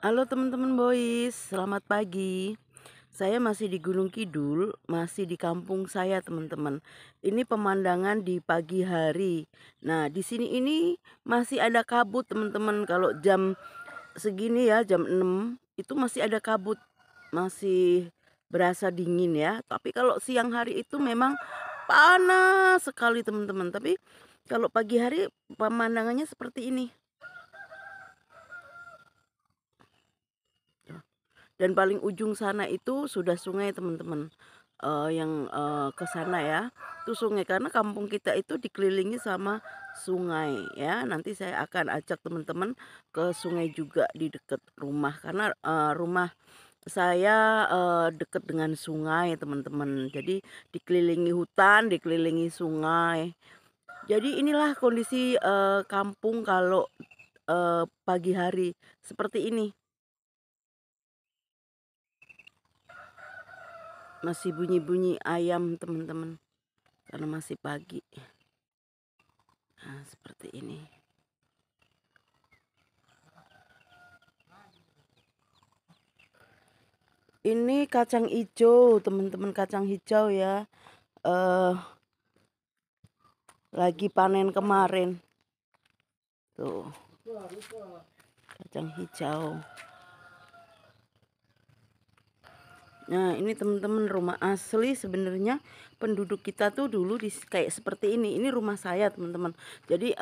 Halo teman-teman boys, selamat pagi. Saya masih di Gunung Kidul, masih di kampung saya teman-teman. Ini pemandangan di pagi hari. Nah, di sini ini masih ada kabut teman-teman. Kalau jam segini ya, jam 6 itu masih ada kabut. Masih berasa dingin ya. Tapi kalau siang hari itu memang panas sekali teman-teman. Tapi kalau pagi hari pemandangannya seperti ini. Dan paling ujung sana itu sudah sungai teman-teman, ke sana ya, itu sungai karena kampung kita itu dikelilingi sama sungai ya. Nanti saya akan ajak teman-teman ke sungai juga di dekat rumah karena, rumah saya, dekat dengan sungai teman-teman. Jadi dikelilingi hutan, dikelilingi sungai. Jadi inilah kondisi, kampung kalau, pagi hari seperti ini. Masih bunyi-bunyi ayam teman-teman, karena masih pagi. Nah, seperti ini. Ini kacang hijau, teman-teman, kacang hijau ya. Lagi panen kemarin. Tuh, kacang hijau. Nah, ini teman-teman rumah asli sebenarnya penduduk kita tuh dulu kayak seperti ini. Ini rumah saya, teman-teman. Jadi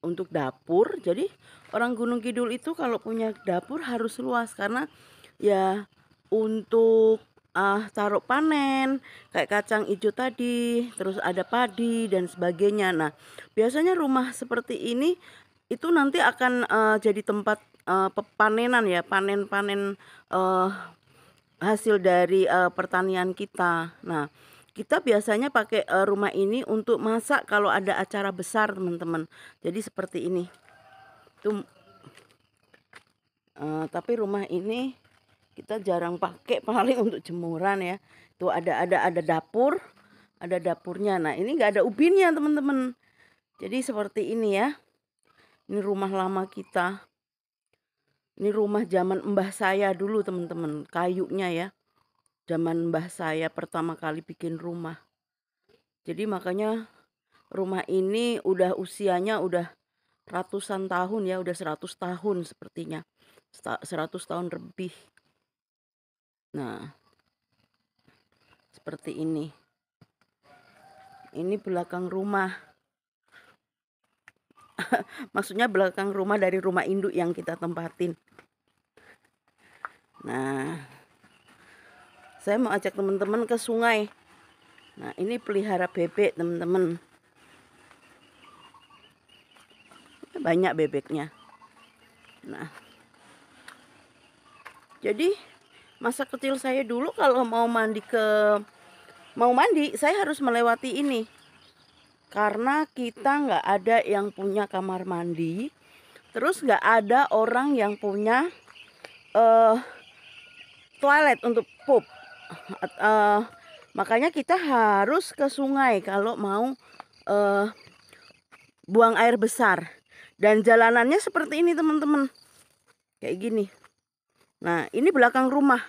untuk dapur, jadi orang Gunung Kidul itu kalau punya dapur harus luas karena ya untuk taruh panen kayak kacang hijau tadi, terus ada padi dan sebagainya. Nah, biasanya rumah seperti ini itu nanti akan jadi tempat panenan ya, panen-panen hasil dari pertanian kita. Nah, kita biasanya pakai rumah ini untuk masak kalau ada acara besar teman-teman. Jadi seperti ini. Tuh, tapi rumah ini kita jarang pakai paling untuk jemuran ya. Tuh ada dapur, ada dapurnya. Nah, ini nggak ada ubinnya teman-teman. Jadi seperti ini ya. Ini rumah lama kita. Ini rumah zaman mbah saya dulu teman-teman, kayunya ya. Zaman mbah saya pertama kali bikin rumah. Jadi makanya rumah ini udah usianya udah ratusan tahun ya, udah 100 tahun sepertinya. 100 tahun lebih. Nah, seperti ini. Ini belakang rumah. Maksudnya belakang rumah dari rumah induk yang kita tempatin. Nah, saya mau ajak teman-teman ke sungai. Nah, ini pelihara bebek teman-teman. Banyak bebeknya. Nah, jadi masa kecil saya dulu kalau mau mandi, saya harus melewati ini. Karena kita nggak ada yang punya kamar mandi, terus nggak ada orang yang punya toilet untuk pup. Makanya kita harus ke sungai kalau mau buang air besar. Dan jalanannya seperti ini teman-teman. Kayak gini. Nah, ini belakang rumah.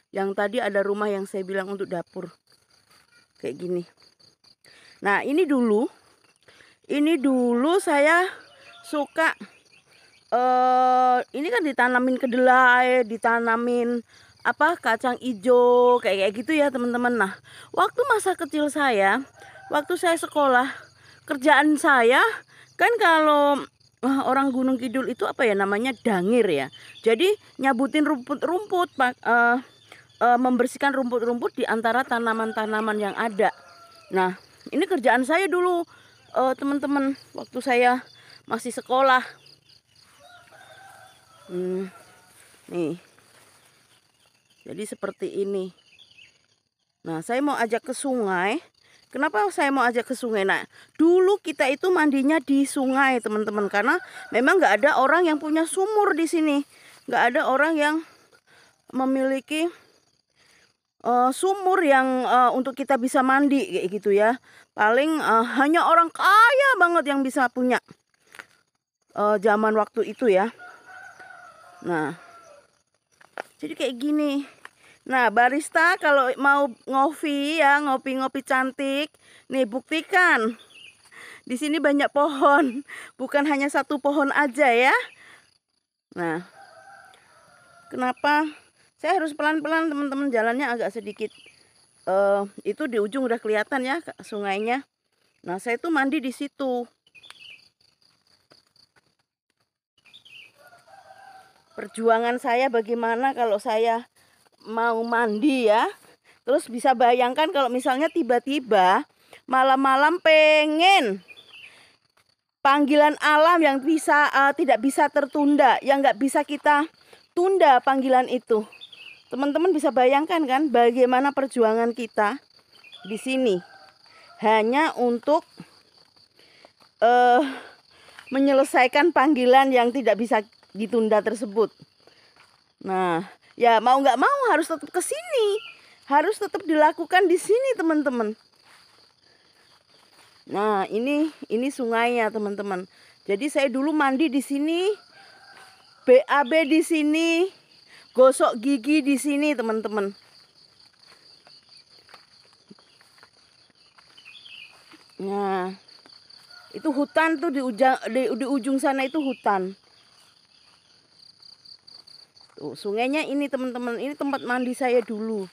Yang tadi ada rumah yang saya bilang untuk dapur. Kayak gini. Nah, ini dulu saya suka ini kan ditanamin kedelai, ditanamin kacang ijo kayak gitu ya teman-teman. Nah, waktu masa kecil saya, waktu saya sekolah, kerjaan saya kan kalau orang Gunung Kidul itu namanya dangir ya. Jadi nyabutin rumput-rumput, membersihkan rumput-rumput di antara tanaman-tanaman yang ada. Nah, ini kerjaan saya dulu teman-teman waktu saya masih sekolah. Nih. Jadi seperti ini. Nah, saya mau ajak ke sungai. Kenapa saya mau ajak ke sungai? Nah, dulu kita itu mandinya di sungai, teman-teman, karena memang nggak ada orang yang punya sumur di sini. Nggak ada orang yang memiliki sumur yang untuk kita bisa mandi kayak gitu ya. Paling hanya orang kaya banget yang bisa punya zaman waktu itu ya. Nah, Jadi kayak gini. Nah, barista kalau mau ngopi ya, ngopi-ngopi cantik, nih buktikan. Di sini banyak pohon, bukan hanya satu pohon aja ya. Nah, kenapa saya harus pelan-pelan teman-teman, jalannya agak sedikit. Itu di ujung udah kelihatan ya sungainya. Nah, saya tuh mandi di situ. Perjuangan saya bagaimana kalau saya mau mandi ya. Terus bisa bayangkan kalau misalnya tiba-tiba malam-malam pengen panggilan alam yang bisa tidak bisa tertunda, yang nggak bisa kita tunda panggilan itu. Teman-teman bisa bayangkan kan bagaimana perjuangan kita di sini hanya untuk menyelesaikan panggilan yang tidak bisa ditunda tersebut. Nah, ya mau nggak mau harus tetap ke sini, harus tetap dilakukan di sini teman-teman. Nah, ini sungainya teman-teman. Jadi saya dulu mandi di sini, BAB di sini, gosok gigi di sini teman-teman. Nah, itu hutan tuh di ujung sana itu hutan. Tuh, sungainya ini teman-teman, ini tempat mandi saya dulu.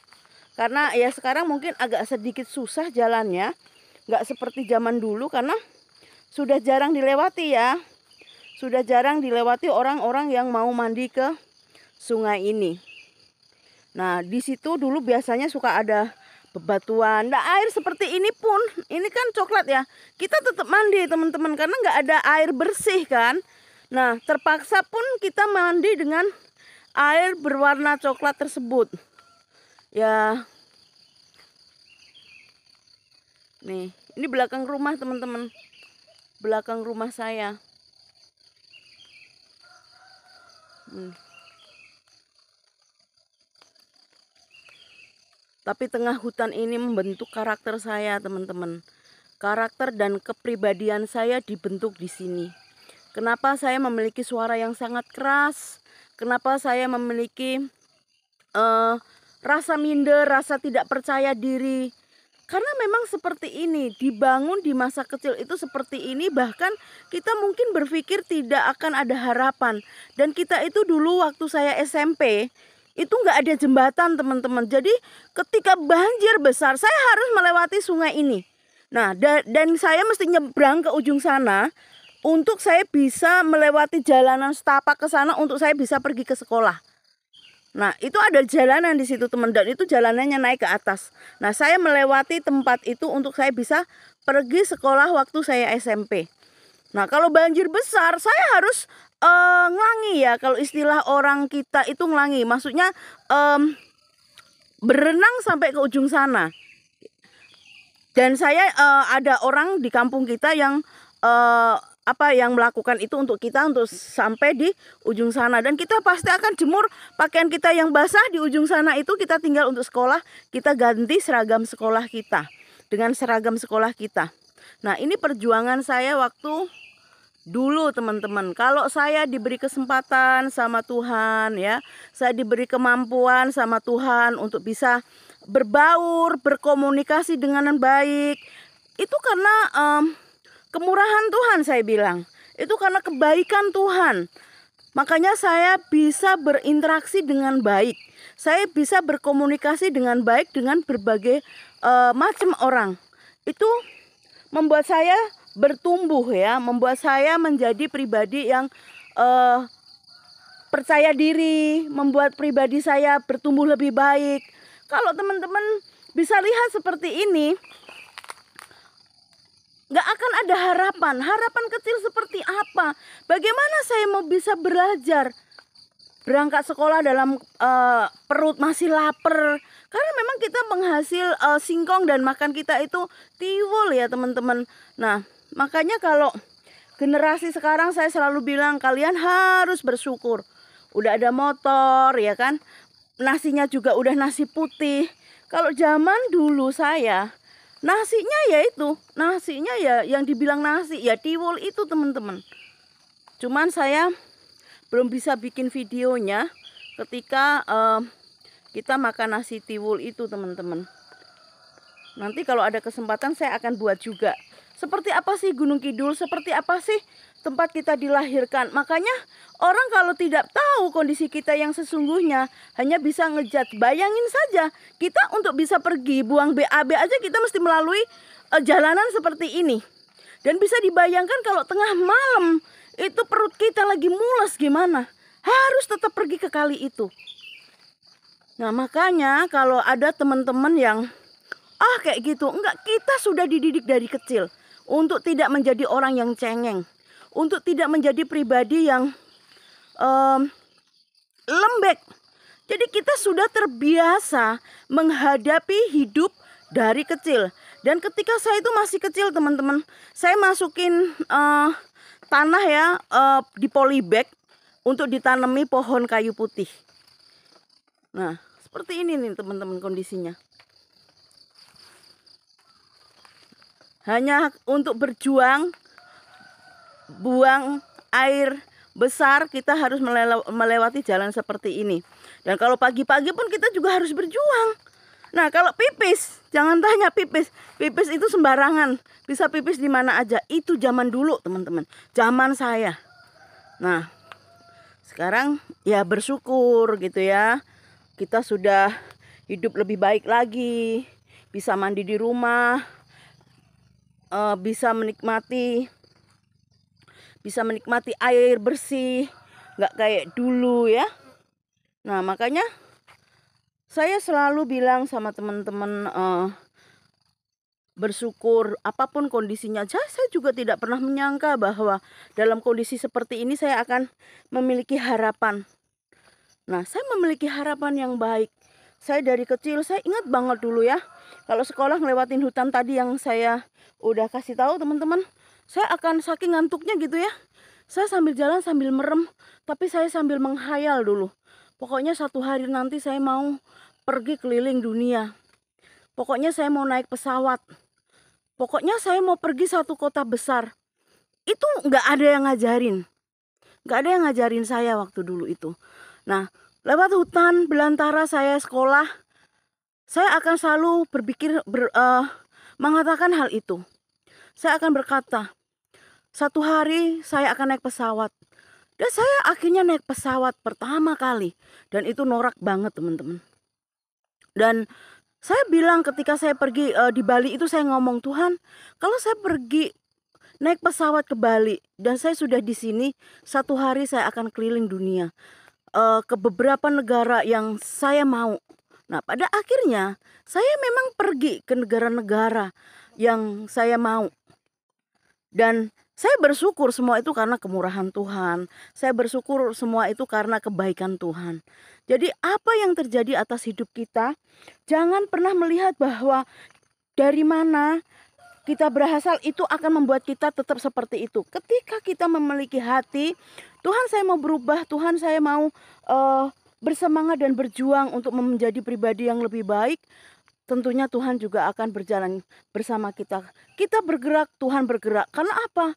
Karena ya sekarang mungkin agak sedikit susah jalannya, nggak seperti zaman dulu karena sudah jarang dilewati ya. Sudah jarang dilewati orang-orang yang mau mandi ke sungai ini. Nah, di situ dulu biasanya suka ada bebatuan. Nah, air seperti ini pun, ini kan coklat ya. Kita tetap mandi teman-teman karena nggak ada air bersih kan. Nah, terpaksa pun kita mandi dengan air berwarna coklat tersebut. Ya. Nih, ini belakang rumah teman-teman. Belakang rumah saya. Tapi tengah hutan ini membentuk karakter saya, teman-teman. Karakter dan kepribadian saya dibentuk di sini. Kenapa saya memiliki suara yang sangat keras? Kenapa saya memiliki rasa minder, rasa tidak percaya diri? Karena memang seperti ini, dibangun di masa kecil itu seperti ini, bahkan kita mungkin berpikir tidak akan ada harapan. Dan kita itu dulu waktu saya SMP, itu nggak ada jembatan teman-teman. Jadi ketika banjir besar, saya harus melewati sungai ini. Nah, dan saya mesti nyebrang ke ujung sana untuk saya bisa melewati jalanan setapak ke sana untuk saya bisa pergi ke sekolah. Nah, itu ada jalanan di situ teman, dan itu jalanannya naik ke atas. Nah, saya melewati tempat itu untuk saya bisa pergi sekolah waktu saya SMP. Nah, kalau banjir besar saya harus ngelangi ya, kalau istilah orang kita itu ngelangi. Maksudnya berenang sampai ke ujung sana. Dan saya ada orang di kampung kita yang yang melakukan itu untuk kita untuk sampai di ujung sana, dan kita pasti akan jemur pakaian kita yang basah di ujung sana itu, kita tinggal untuk sekolah, kita ganti seragam sekolah kita dengan seragam sekolah kita. Nah, ini perjuangan saya waktu dulu teman-teman. Kalau saya diberi kesempatan sama Tuhan ya, saya diberi kemampuan sama Tuhan untuk bisa berbaur, berkomunikasi dengan baik, itu karena kemurahan Tuhan, saya bilang. Itu karena kebaikan Tuhan. Makanya saya bisa berinteraksi dengan baik. Saya bisa berkomunikasi dengan baik dengan berbagai macam orang. Itu membuat saya bertumbuh ya, membuat saya menjadi pribadi yang percaya diri, membuat pribadi saya bertumbuh lebih baik. Kalau teman-teman bisa lihat seperti ini, nggak akan ada harapan. Harapan kecil seperti apa? Bagaimana saya mau bisa belajar? Berangkat sekolah dalam perut masih lapar. Karena memang kita menghasil singkong dan makan kita itu tiwul ya teman-teman. Nah, makanya kalau generasi sekarang saya selalu bilang kalian harus bersyukur. Udah ada motor ya kan? Nasinya juga udah nasi putih. Kalau zaman dulu saya, nasinya ya yang dibilang nasi ya tiwul itu teman-teman. Cuman saya belum bisa bikin videonya ketika kita makan nasi tiwul itu teman-teman. Nanti kalau ada kesempatan saya akan buat juga. Seperti apa sih Gunung Kidul? Seperti apa sih tempat kita dilahirkan? Makanya orang kalau tidak tahu kondisi kita yang sesungguhnya hanya bisa ngejat. Bayangin saja kita untuk bisa pergi buang BAB aja kita mesti melalui jalanan seperti ini. Dan bisa dibayangkan kalau tengah malam itu perut kita lagi mules gimana? Harus tetap pergi ke kali itu. Nah makanya kalau ada teman-teman yang kayak gitu, enggak, kita sudah dididik dari kecil untuk tidak menjadi orang yang cengeng, untuk tidak menjadi pribadi yang lembek. Jadi kita sudah terbiasa menghadapi hidup dari kecil. Dan ketika saya itu masih kecil teman-teman, saya masukin tanah ya di polybag untuk ditanami pohon kayu putih. Nah seperti ini nih teman-teman kondisinya. Hanya untuk berjuang, buang air besar kita harus melewati jalan seperti ini. Dan kalau pagi-pagi pun kita juga harus berjuang. Nah kalau pipis, jangan tanya pipis. Pipis itu sembarangan, bisa pipis di mana aja. Itu zaman dulu teman-teman, zaman saya. Nah sekarang ya bersyukur gitu ya. Kita sudah hidup lebih baik lagi, bisa mandi di rumah, bisa menikmati air bersih, nggak kayak dulu ya. Nah makanya saya selalu bilang sama teman-teman bersyukur apapun kondisinya. Saya juga tidak pernah menyangka bahwa dalam kondisi seperti ini saya akan memiliki harapan. Nah saya memiliki harapan yang baik. Saya dari kecil, saya ingat banget dulu ya, kalau sekolah ngelewatin hutan tadi yang saya udah kasih tahu teman-teman, saya akan saking ngantuknya gitu ya, saya sambil jalan sambil merem, tapi saya sambil menghayal dulu. Pokoknya satu hari nanti saya mau pergi keliling dunia. Pokoknya saya mau naik pesawat. Pokoknya saya mau pergi satu kota besar. Itu nggak ada yang ngajarin. Nggak ada yang ngajarin saya waktu dulu itu. Nah lewat hutan belantara saya sekolah, saya akan selalu berpikir mengatakan hal itu. Saya akan berkata, satu hari saya akan naik pesawat. Dan saya akhirnya naik pesawat pertama kali. Dan itu norak banget teman-teman. Dan saya bilang ketika saya pergi di Bali itu, saya ngomong, Tuhan, kalau saya pergi naik pesawat ke Bali dan saya sudah di sini, satu hari saya akan keliling dunia. Ke beberapa negara yang saya mau. Nah pada akhirnya saya memang pergi ke negara-negara yang saya mau. Dan saya bersyukur semua itu karena kemurahan Tuhan. Saya bersyukur semua itu karena kebaikan Tuhan. Jadi apa yang terjadi atas hidup kita, jangan pernah melihat bahwa dari mana kita berasal itu akan membuat kita tetap seperti itu. Ketika kita memiliki hati, Tuhan saya mau berubah, Tuhan saya mau bersemangat dan berjuang untuk menjadi pribadi yang lebih baik, tentunya Tuhan juga akan berjalan bersama kita. Kita bergerak, Tuhan bergerak. Karena apa?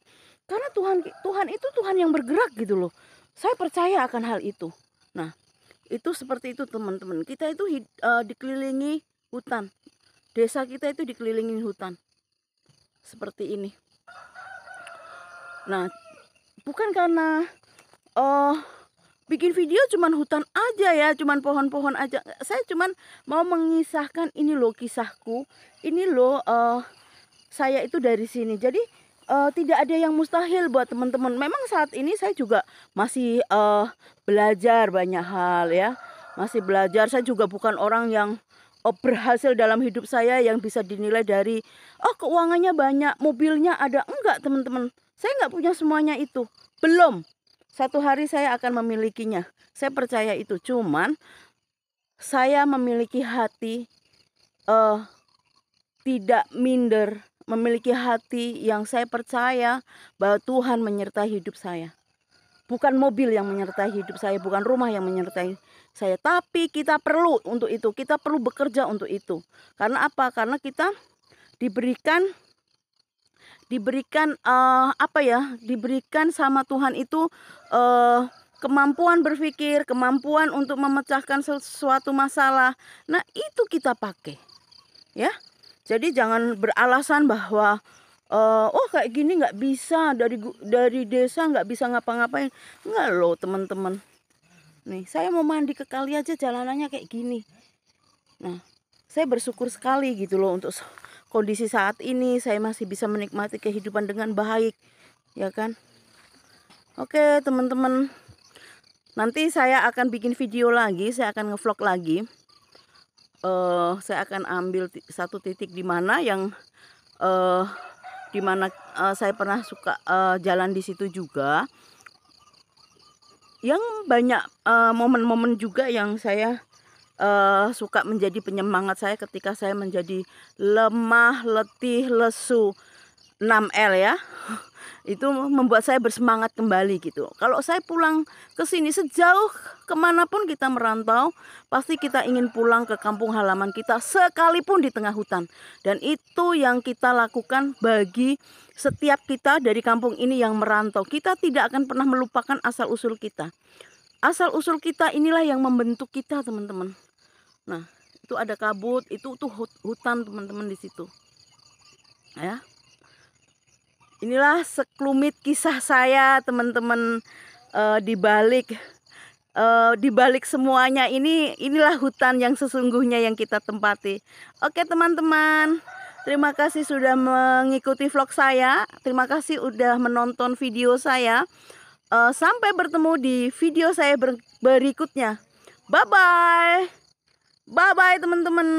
Karena Tuhan itu Tuhan yang bergerak gitu loh. Saya percaya akan hal itu. Nah itu seperti itu teman-teman. Kita itu dikelilingi hutan. Desa kita itu dikelilingi hutan. Seperti ini. Nah bukan karena bikin video cuman hutan aja ya, cuman pohon-pohon aja. Saya cuman mau mengisahkan ini loh kisahku, ini loh saya itu dari sini. Jadi tidak ada yang mustahil buat teman-teman. Memang saat ini saya juga masih belajar banyak hal ya, masih belajar. Saya juga bukan orang yang berhasil dalam hidup saya yang bisa dinilai dari keuangannya banyak, mobilnya ada. Enggak teman-teman, saya nggak punya semuanya itu, belum. Satu hari saya akan memilikinya, saya percaya itu. Cuman saya memiliki hati tidak minder, memiliki hati yang saya percaya bahwa Tuhan menyertai hidup saya. Bukan mobil yang menyertai hidup saya, bukan rumah yang menyertai saya, tapi kita perlu untuk itu, kita perlu bekerja untuk itu. Karena apa? Karena kita diberikan diberikan sama Tuhan itu kemampuan berpikir, kemampuan untuk memecahkan sesuatu masalah. Nah, itu kita pakai, ya. Jadi jangan beralasan bahwa oh kayak gini nggak bisa, dari desa nggak bisa ngapa-ngapain. Nggak loh teman-teman. Nih, saya mau mandi ke kali aja jalanannya kayak gini. Nah, saya bersyukur sekali gitu loh untuk kondisi saat ini. Saya masih bisa menikmati kehidupan dengan baik, ya kan? Oke teman-teman, nanti saya akan bikin video lagi, saya akan ngevlog lagi. Saya akan ambil satu titik di mana yang saya pernah suka jalan di situ juga. Yang banyak momen-momen juga yang saya suka menjadi penyemangat saya ketika saya menjadi lemah, letih, lesu. 6L ya. Itu membuat saya bersemangat kembali gitu. Kalau saya pulang ke sini, sejauh kemanapun kita merantau, pasti kita ingin pulang ke kampung halaman kita sekalipun di tengah hutan. Dan itu yang kita lakukan bagi setiap kita dari kampung ini yang merantau. Kita tidak akan pernah melupakan asal-usul kita. Asal-usul kita inilah yang membentuk kita teman-teman. Nah, itu ada kabut, itu tuh hutan teman-teman di situ. Ya. Inilah sekelumit kisah saya teman-teman, di balik semuanya inilah hutan yang sesungguhnya yang kita tempati. Oke teman-teman, terima kasih sudah mengikuti vlog saya. Terima kasih udah menonton video saya. Sampai bertemu di video saya berikutnya. Bye bye. Bye bye teman-teman.